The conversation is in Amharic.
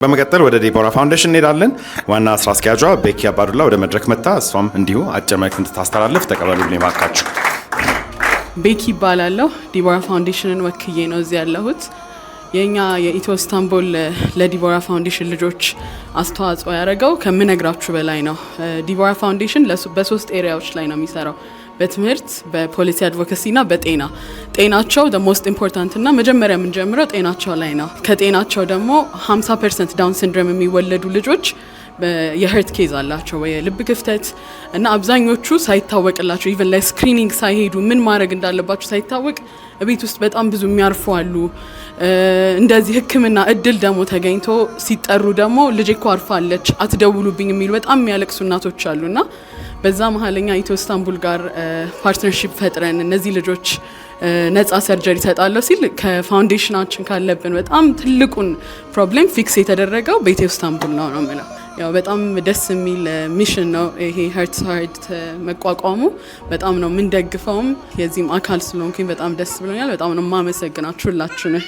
በመቀጠል ወደ ዲቦራ ፋውንዴሽን እንሄዳለን። ዋና ስራ አስኪያጇ ቤኪ አባዱላ ወደ መድረክ መጣ። እሷም እንዲሁ አጭር መልእክት እንድታስተላልፍ ተቀበሉልኝ ባካችሁ። ቤኪ ይባላለሁ። ዲቦራ ፋውንዴሽንን ወክዬ ነው እዚህ ያለሁት። የኛ የኢትዮ ኢስታንቡል ለዲቦራ ፋውንዴሽን ልጆች አስተዋጽኦ ያደረገው ከምነግራችሁ በላይ ነው። ዲቦራ ፋውንዴሽን በሶስት ኤሪያዎች ላይ ነው የሚሰራው። በትምህርት፣ በፖሊሲ አድቮኬሲ እና በጤና። ጤናቸው the most important እና መጀመሪያ የምንጀምረው ጤናቸው ላይ ነው። ከጤናቸው ደግሞ 50% ዳውን ሲንድሮም የሚወለዱ ልጆች የሄርት ኬዝ አላቸው ወይ የልብ ክፍተት እና አብዛኞቹ ሳይታወቅላቸው ኢቭን ላይ ስክሪኒንግ ሳይሄዱ ምን ማድረግ እንዳለባቸው ሳይታወቅ ቤት ውስጥ በጣም ብዙ የሚያርፉ አሉ። እንደዚህ ሕክምና እድል ደግሞ ተገኝቶ ሲጠሩ ደግሞ ልጄ እኮ አርፋለች አትደውሉብኝ የሚሉ በጣም የሚያለቅሱ እናቶች አሉና በዛ መሀለኛ ኢትዮ ኢስታንቡል ጋር ፓርትነርሺፕ ፈጥረን እነዚህ ልጆች ነፃ ሰርጀሪ ተጣለው ሲል ከፋውንዴሽናችን ካለብን በጣም ትልቁን ፕሮብሌም ፊክስ የተደረገው በኢትዮ ኢስታንቡል ነው የምለው። ያው በጣም ደስ የሚል ሚሽን ነው ይሄ ሄርትስ ሃርት መቋቋሙ። በጣም ነው የምንደግፈውም የዚህም አካል ስለሆንኩኝ በጣም ደስ ብሎኛል። በጣም ነው የማመሰግናችሁ ሁላችሁንም።